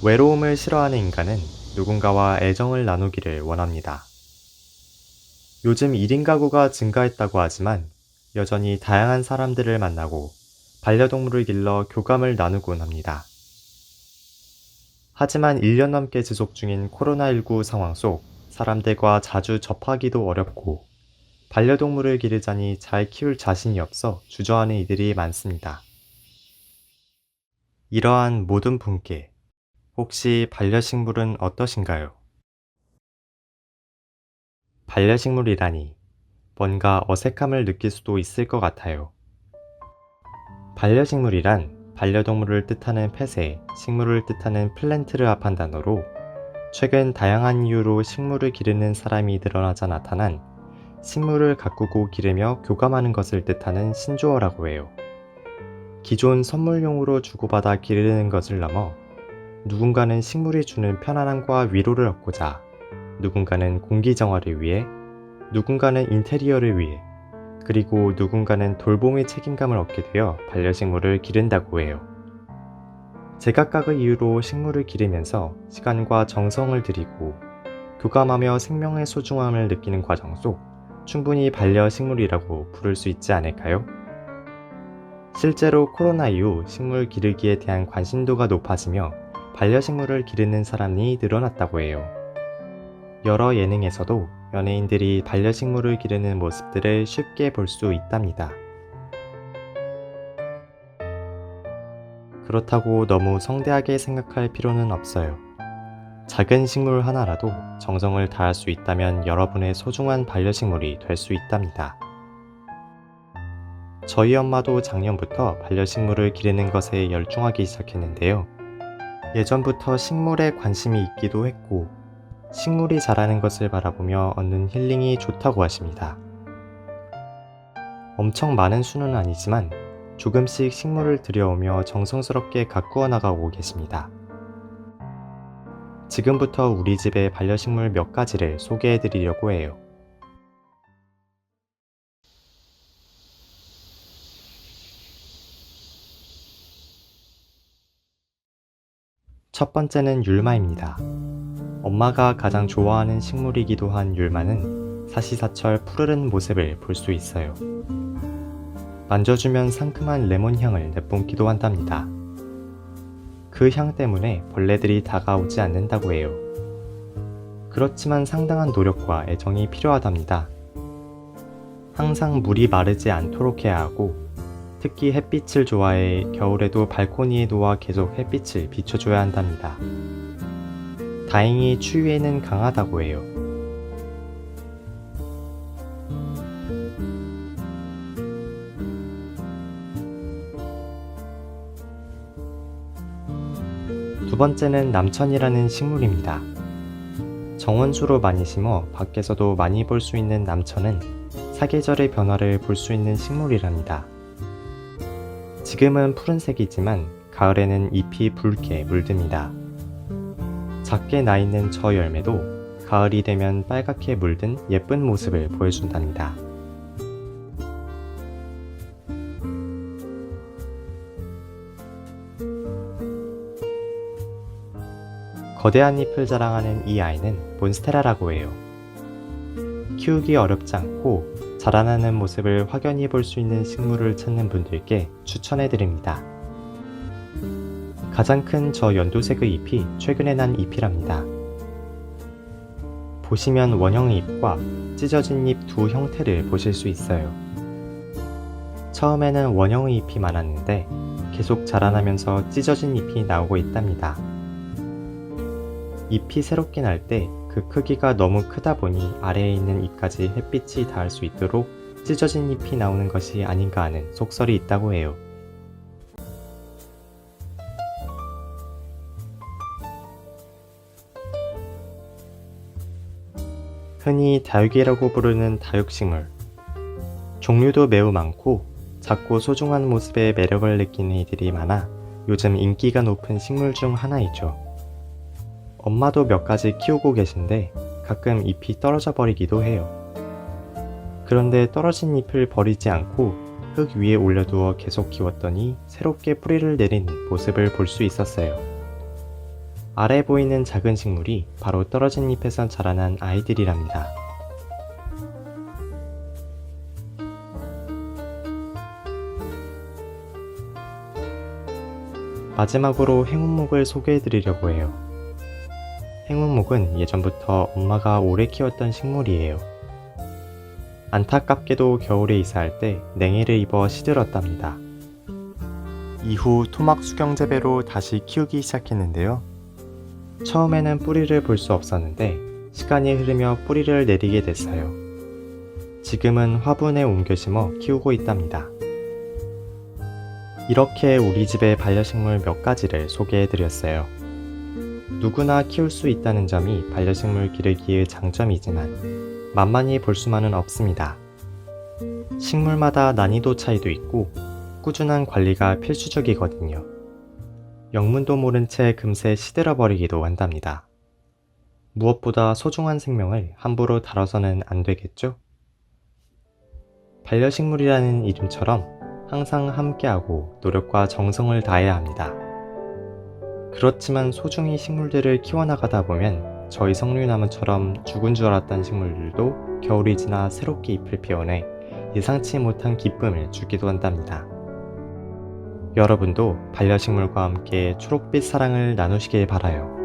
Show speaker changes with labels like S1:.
S1: 외로움을 싫어하는 인간은 누군가와 애정을 나누기를 원합니다. 요즘 1인 가구가 증가했다고 하지만 여전히 다양한 사람들을 만나고 반려동물을 길러 교감을 나누곤 합니다. 하지만 1년 넘게 지속 중인 코로나19 상황 속 사람들과 자주 접하기도 어렵고 반려동물을 기르자니 잘 키울 자신이 없어 주저하는 이들이 많습니다. 이러한 모든 분께 혹시 반려식물은 어떠신가요? 반려식물이라니 뭔가 어색함을 느낄 수도 있을 것 같아요. 반려식물이란 반려동물을 뜻하는 펫에 식물을 뜻하는 플랜트를 합한 단어로 최근 다양한 이유로 식물을 기르는 사람이 늘어나자 나타난 식물을 가꾸고 기르며 교감하는 것을 뜻하는 신조어라고 해요. 기존 선물용으로 주고받아 기르는 것을 넘어 누군가는 식물이 주는 편안함과 위로를 얻고자, 누군가는 공기정화를 위해, 누군가는 인테리어를 위해, 그리고 누군가는 돌봄의 책임감을 얻게 되어 반려식물을 기른다고 해요. 제각각의 이유로 식물을 기르면서 시간과 정성을 들이고 교감하며 생명의 소중함을 느끼는 과정 속 충분히 반려식물이라고 부를 수 있지 않을까요? 실제로 코로나 이후 식물 기르기에 대한 관심도가 높아지며 반려식물을 기르는 사람이 늘어났다고 해요. 여러 예능에서도 연예인들이 반려식물을 기르는 모습들을 쉽게 볼 수 있답니다. 그렇다고 너무 성대하게 생각할 필요는 없어요. 작은 식물 하나라도 정성을 다할 수 있다면 여러분의 소중한 반려식물이 될 수 있답니다. 저희 엄마도 작년부터 반려식물을 기르는 것에 열중하기 시작했는데요. 예전부터 식물에 관심이 있기도 했고 식물이 자라는 것을 바라보며 얻는 힐링이 좋다고 하십니다. 엄청 많은 수는 아니지만 조금씩 식물을 들여오며 정성스럽게 가꾸어 나가고 계십니다. 지금부터 우리 집의 반려식물 몇 가지를 소개해 드리려고 해요. 첫 번째는 율마입니다. 엄마가 가장 좋아하는 식물이기도 한 율마는 사시사철 푸르른 모습을 볼 수 있어요. 만져주면 상큼한 레몬 향을 내뿜기도 한답니다. 그 향 때문에 벌레들이 다가오지 않는다고 해요. 그렇지만 상당한 노력과 애정이 필요하답니다. 항상 물이 마르지 않도록 해야 하고 특히 햇빛을 좋아해 겨울에도 발코니에 놓아 계속 햇빛을 비춰줘야 한답니다. 다행히 추위에는 강하다고 해요. 두 번째는 남천이라는 식물입니다. 정원수로 많이 심어 밖에서도 많이 볼 수 있는 남천은 사계절의 변화를 볼 수 있는 식물이랍니다. 지금은 푸른색이지만 가을에는 잎이 붉게 물듭니다. 작게 나 있는 저 열매도 가을이 되면 빨갛게 물든 예쁜 모습을 보여준답니다. 거대한 잎을 자랑하는 이 아이는 몬스테라라고 해요. 키우기 어렵지 않고 자라나는 모습을 확연히 볼 수 있는 식물을 찾는 분들께 추천해드립니다. 가장 큰 저 연두색의 잎이 최근에 난 잎이랍니다. 보시면 원형의 잎과 찢어진 잎 두 형태를 보실 수 있어요. 처음에는 원형의 잎이 많았는데 계속 자라나면서 찢어진 잎이 나오고 있답니다. 잎이 새롭게 날 때 그 크기가 너무 크다 보니 아래에 있는 잎까지 햇빛이 닿을 수 있도록 찢어진 잎이 나오는 것이 아닌가 하는 속설이 있다고 해요. 흔히 다육이라고 부르는 다육식물. 종류도 매우 많고 작고 소중한 모습에 매력을 느끼는 이들이 많아 요즘 인기가 높은 식물 중 하나이죠. 엄마도 몇 가지 키우고 계신데 가끔 잎이 떨어져 버리기도 해요. 그런데 떨어진 잎을 버리지 않고 흙 위에 올려두어 계속 키웠더니 새롭게 뿌리를 내린 모습을 볼 수 있었어요. 아래 보이는 작은 식물이 바로 떨어진 잎에서 자라난 아이들이랍니다. 마지막으로 행운목을 소개해 드리려고 해요. 행운목은 예전부터 엄마가 오래 키웠던 식물이에요. 안타깝게도 겨울에 이사할 때 냉해를 입어 시들었답니다. 이후 토막 수경 재배로 다시 키우기 시작했는데요. 처음에는 뿌리를 볼 수 없었는데 시간이 흐르며 뿌리를 내리게 됐어요. 지금은 화분에 옮겨 심어 키우고 있답니다. 이렇게 우리 집의 반려식물 몇 가지를 소개해 드렸어요. 누구나 키울 수 있다는 점이 반려식물 기르기의 장점이지만 만만히 볼 수만은 없습니다. 식물마다 난이도 차이도 있고 꾸준한 관리가 필수적이거든요. 영문도 모른 채 금세 시들어버리기도 한답니다. 무엇보다 소중한 생명을 함부로 다뤄서는 안 되겠죠? 반려식물이라는 이름처럼 항상 함께하고 노력과 정성을 다해야 합니다. 그렇지만 소중히 식물들을 키워나가다 보면 저희 석류나무처럼 죽은 줄 알았던 식물들도 겨울이 지나 새롭게 잎을 피워내 예상치 못한 기쁨을 주기도 한답니다. 여러분도 반려식물과 함께 초록빛 사랑을 나누시길 바라요.